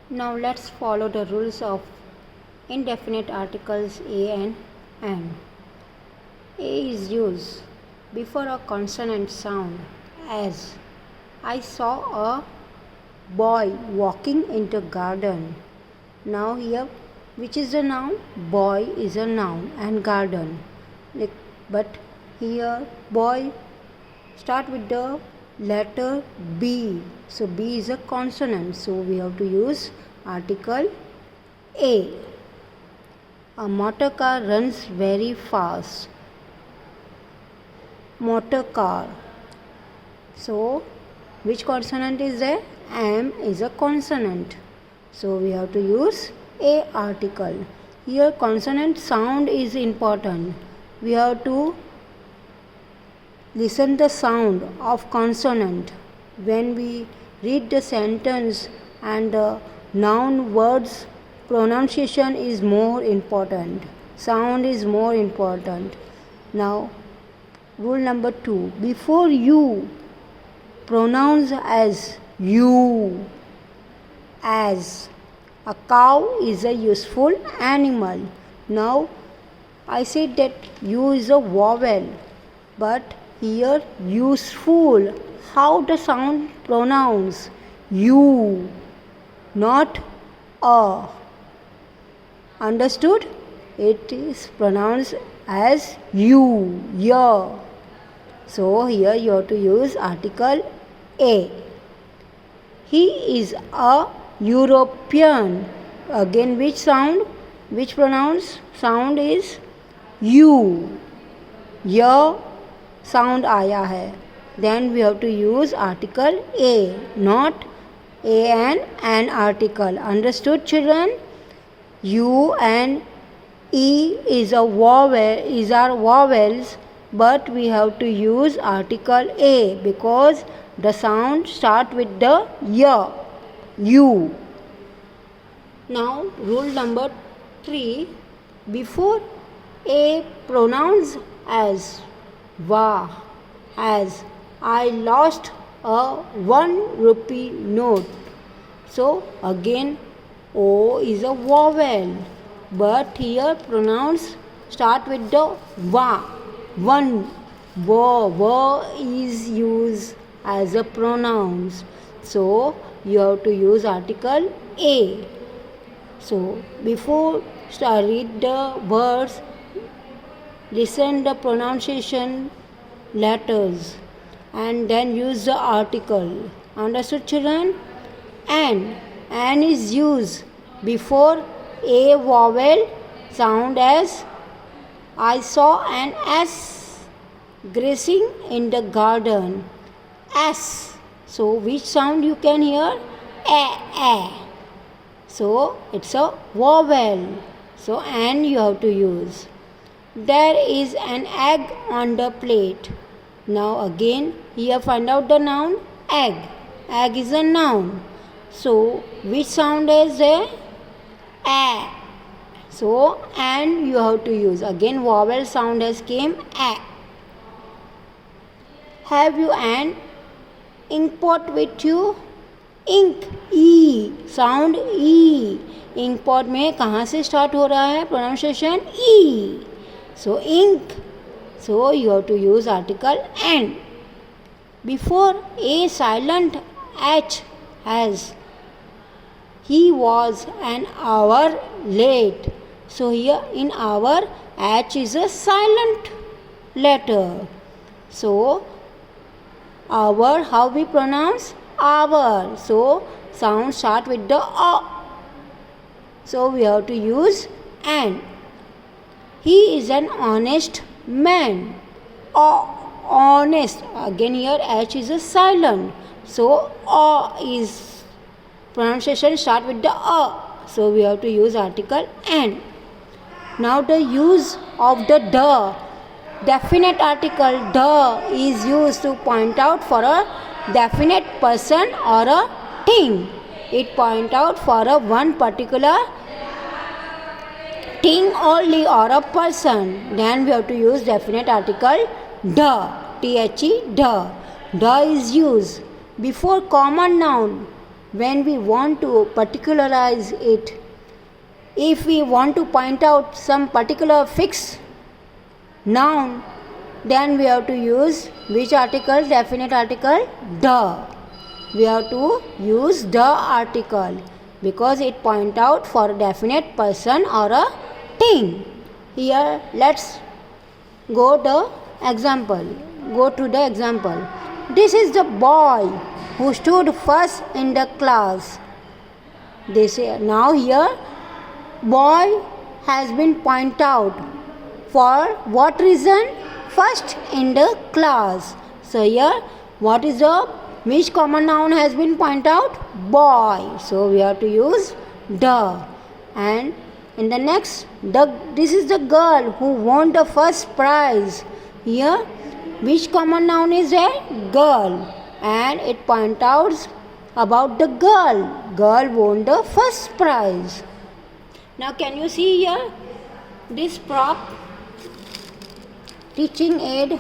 Now let's follow the rules of indefinite articles a and an. A is used before a consonant sound, as I saw a boy walking into garden. Now here, which is the noun? Boy is a noun and garden. But here boy start with the letter B. So B is a consonant. So we have to use article A. A motor car runs very fast. Motor car. So which consonant is there? M is a consonant. So we have to use A article. Here consonant sound is important. We have to listen the sound of consonant when we read the sentence, and the noun words pronunciation is more important. Sound is more important. Now rule number 2. Before you, pronounce as you. As a cow is a useful animal. Now I said that you is a vowel, but here useful. How the sound pronounce? You, not a. Understood? It is pronounced as you, ya. So here you have to use article A. He is a European. Again which sound? Which pronounce sound is you. Ya sound आया है. Then we have to use article A, not A and an article. Understood, children? U and E is a vowel, is our vowels, but we have to use article A because the sound start with the ya, you. Now rule number 3. Before A, pronounce as va, as I lost a 1 rupee note. So again O is a vowel, but here pronounce start with the va. One. Va is used as a pronouns. So you have to use article A. So before read the words, listen the pronunciation letters and then use the article. Understood, children? An is used before a vowel sound, as I saw an ass grazing in the garden. Ass. So which sound you can hear? A. So it's a vowel. So an you have to use. There is an egg on the plate. Now again here find out the noun egg. Egg is a noun. So which sound is there? A. So and you have to use. Again vowel sound has came A. Have you an ink pot with you? Ink. E. Sound E. ink pot में कहाँ से start हो रहा है pronunciation? E. So ink. So you have to use article an. Before a silent H, as he was an hour late. So here in hour H is a silent letter. So hour, how we pronounce? Hour. So sound start with the A. So we have to use an. He is an honest man. Honest. Again here H is a silent. So A is pronunciation start with the A. So we have to use article an. Now the use of the the. Definite article the is used to point out for a definite person or a thing. It point out for a one particular thing only or a person. Then we have to use definite article the. The. The is used before common noun when we want to particularize it, if we want to point out some particular fixed noun, then we have to use which article? Definite article, the. We have to use the article because it point out for a definite person or a thing. Here let's go to the example. This is the boy who stood first in the class. Now here boy has been pointed out for what reason? First in the class. So here which common noun has been pointed out? Boy. So we have to use the. And in the next, this is the girl who won the first prize. Here which common noun is there? Girl. And it points out about the girl. Girl won the first prize. Now can you see here this prop teaching aid?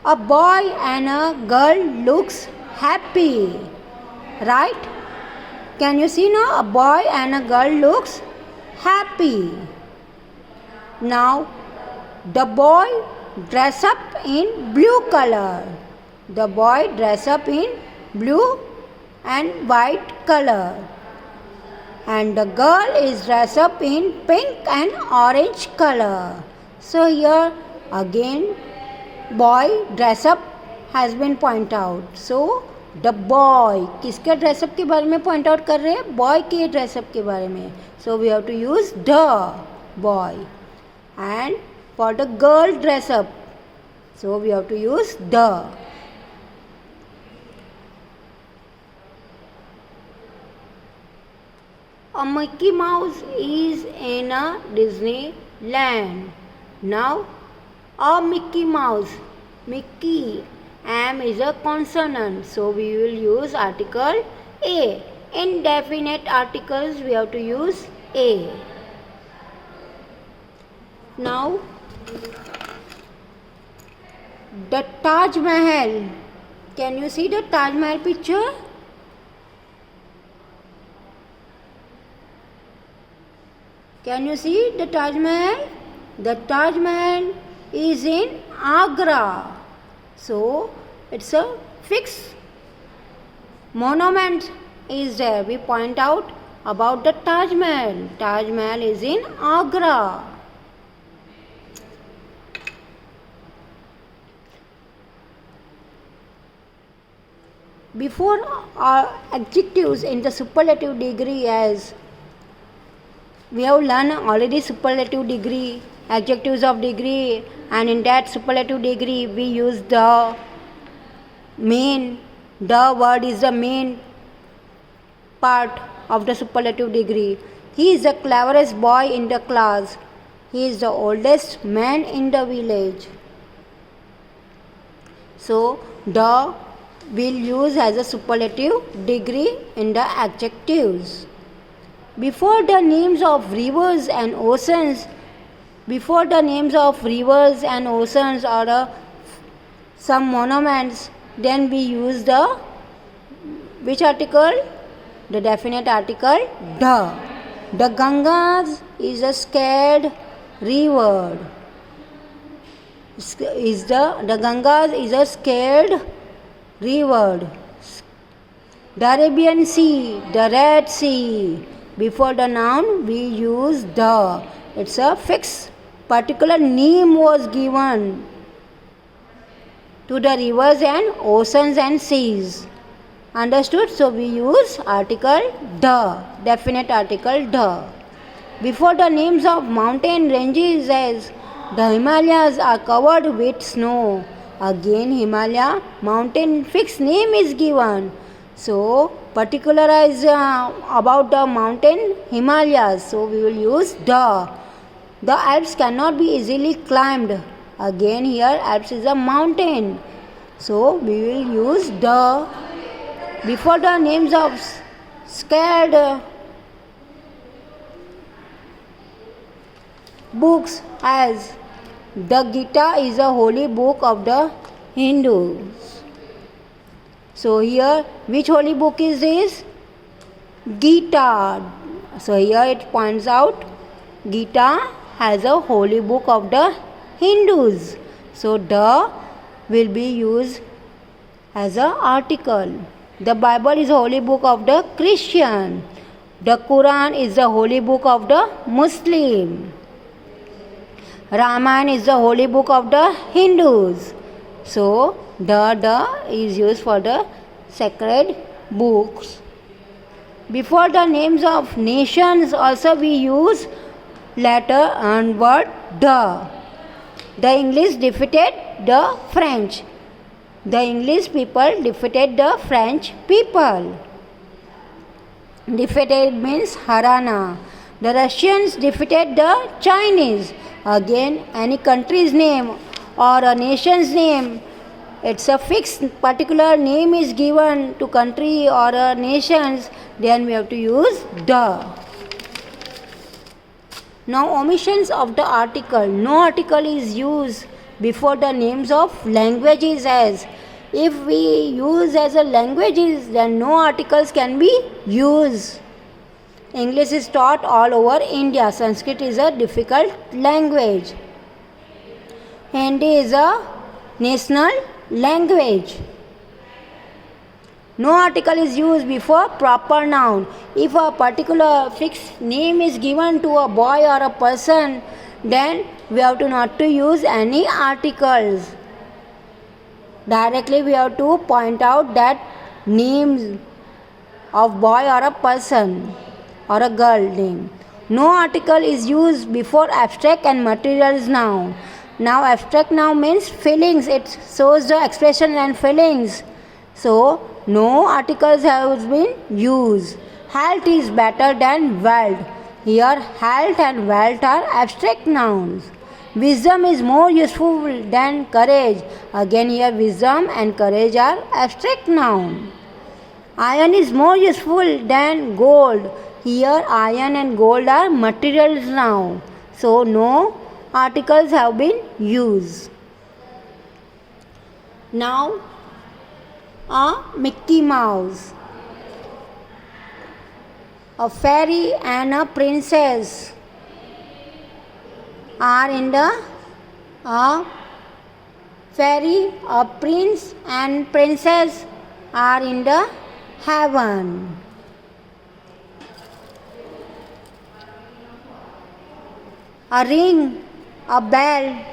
A boy and a girl looks happy, right? Can you see now? A boy and a girl looks happy. Now the boy dress up in blue color. The boy dress up in blue and white color. And the girl is dressed up in pink and orange color. So here again boy dress up has been pointed out. So the boy, किसके dress up के बारे में point out कर रहे हैं? Boy के dress up के बारे में. So we have to use the boy. And for the girl dress up, so we have to use the. A Mickey Mouse is in a Disneyland. Now a Mickey Mouse, Mickey, M is a consonant, so we will use article A. Indefinite articles we have to use A. Now the Taj Mahal. Can you see the Taj Mahal picture? Can you see the Taj Mahal? The Taj Mahal is in Agra. So it's a fixed monument is there. We point out about the Taj Mahal. Taj Mahal is in Agra. Before our adjectives in the superlative degree, as we have learned already superlative degree, adjectives of degree, and in that superlative degree we use the main. The word is the main part of the superlative degree. He is the cleverest boy in the class. He is the oldest man in the village. So the will use as a superlative degree in the adjectives. Before the names of rivers and oceans, or some monuments, then we use the which article? The definite article, the. The Ganges is a scared river. The Ganges is a scared river. The Arabian Sea, the Red Sea. Before the noun we use the. It's a fixed particular name was given to the rivers and oceans and seas. Understood? So we use article the, definite article the. Before the names of mountain ranges, as the Himalayas are covered with snow. Again Himalaya mountain fixed name is given. So particularize about the mountain Himalayas. So we will use the. The Alps cannot be easily climbed. Again here Alps is a mountain. So we will use the. Before the names of scared books, as the Gita is a holy book of the Hindus. So here, which holy book is this? Gita. So here it points out Gita has a holy book of the Hindus. So the will be used as an article. The Bible is a holy book of the Christian. The Quran is the holy book of the Muslim. Ramayana is the holy book of the Hindus. So the is used for the sacred books. Before the names of nations also we use letter and word the. The English defeated the French. The English people defeated the French people. Defeated means harana. The Russians defeated the Chinese. Again, any country's name or a nation's name, it's a fixed particular name is given to country or a nations, then we have to use the. Now omissions of the article. No article is used before the names of languages as. If we use as a languages, then no articles can be used. English is taught all over India. Sanskrit is a difficult language. Hindi is a national language. No article is used before proper noun. If a particular fixed name is given to a boy or a person, then we have to not to use any articles. Directly we have to point out that names of boy or a person or a girl name. No article is used before abstract and materials noun. Now abstract noun means feelings. It shows the expression and feelings. So no articles have been used. Health is better than wealth. Here health and wealth are abstract nouns. Wisdom is more useful than courage. Again here wisdom and courage are abstract noun. Iron is more useful than gold. Here iron and gold are materials now. So no articles have been used. Now a Mickey Mouse, a fairy and a princess are in the fairy, a prince and princess are in the heaven. A ring, a bell,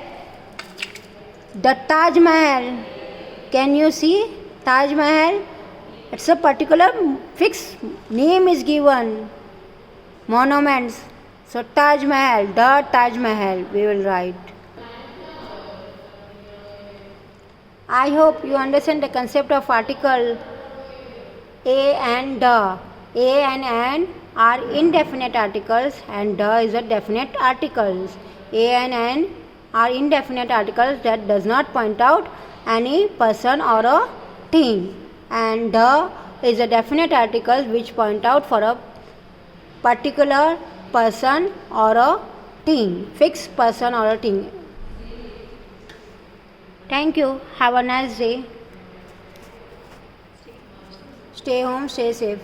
the Taj Mahal. Can you see Taj Mahal? It's a particular fixed name is given. Monuments. So Taj Mahal, the Taj Mahal we will write. I hope you understand the concept of article a and the. A and an are indefinite articles and the is a definite articles. A and an are indefinite articles that does not point out any person or a thing, and the is a definite article which point out for a particular person or a thing, fixed person or a thing. Thank you. Have a nice day. Stay home, stay safe.